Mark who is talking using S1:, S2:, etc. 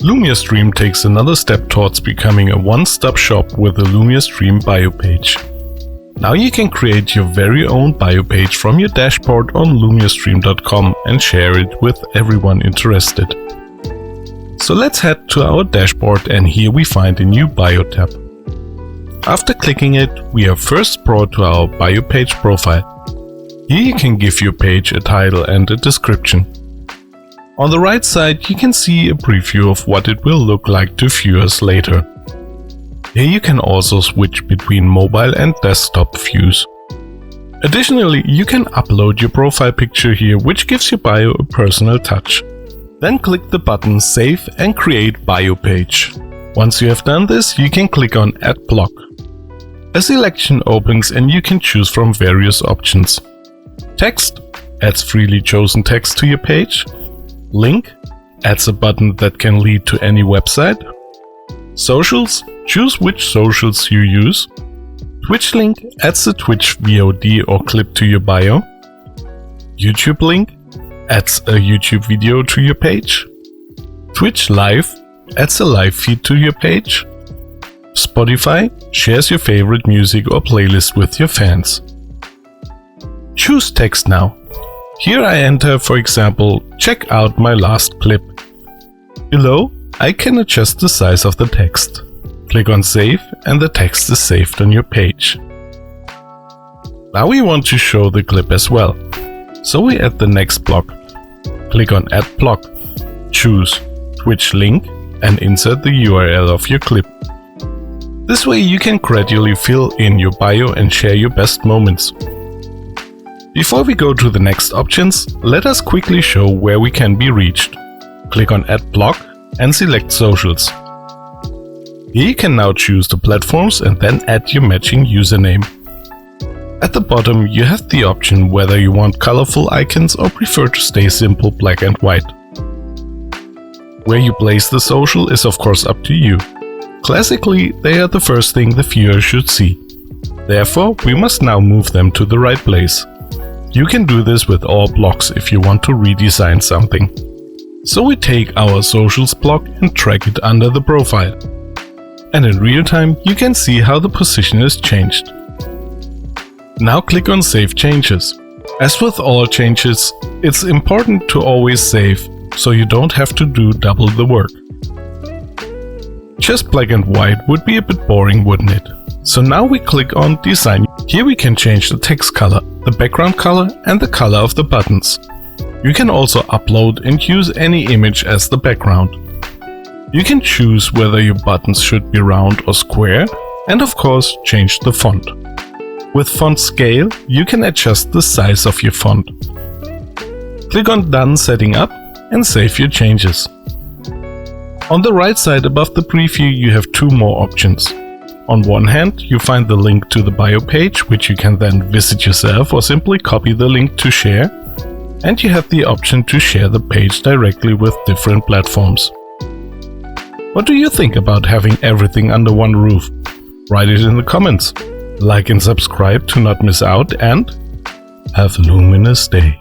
S1: Lumiastream takes another step towards becoming a one-stop shop with the Lumiastream bio page. Now you can create your very own bio page from your dashboard on lumiastream.com and share it with everyone interested. So let's head to our dashboard, and here we find a new bio tab. After clicking it, we are first brought to our bio page profile. Here you can give your page a title and a description. On the right side you can see a preview of what it will look like to viewers later. Here you can also switch between mobile and desktop views. Additionally, you can upload your profile picture here, which gives your bio a personal touch. Then click the button Save and Create Bio Page. Once you have done this, you can click on Add Block. A selection opens and you can choose from various options. Text adds freely chosen text to your page. Link adds a button that can lead to any website. Socials, choose which socials you use. Twitch link adds a Twitch VOD or clip to your bio. YouTube link adds a YouTube video to your page. Twitch Live adds a live feed to your page. Spotify shares your favorite music or playlist with your fans. Choose text now. Here I enter, for example, check out my last clip. Below, I can adjust the size of the text. Click on Save and the text is saved on your page. Now we want to show the clip as well. So we add the next block. Click on Add Block. Choose Twitch link and insert the URL of your clip. This way you can gradually fill in your bio and share your best moments. Before we go to the next options, let us quickly show where we can be reached. Click on Add Block and select Socials. Here you can now choose the platforms and then add your matching username. At the bottom you have the option whether you want colorful icons or prefer to stay simple black and white. Where you place the social is of course up to you. Classically, they are the first thing the viewer should see. Therefore, we must now move them to the right place. You can do this with all blocks if you want to redesign something. So we take our socials block and drag it under the profile. And in real time you can see how the position is changed. Now click on Save Changes. As with all changes, it's important to always save, so you don't have to do double the work. Just black and white would be a bit boring, wouldn't it? So now we click on Design. Here we can change the text color, the background color and the color of the buttons. You can also upload and use any image as the background. You can choose whether your buttons should be round or square, and of course change the font. With font scale, you can adjust the size of your font. Click on Done Setting Up and save your changes. On the right side above the preview you have two more options. On one hand, you find the link to the bio page, which you can then visit yourself or simply copy the link to share. And you have the option to share the page directly with different platforms. What do you think about having everything under one roof? Write it in the comments. Like and subscribe to not miss out, and have a luminous day.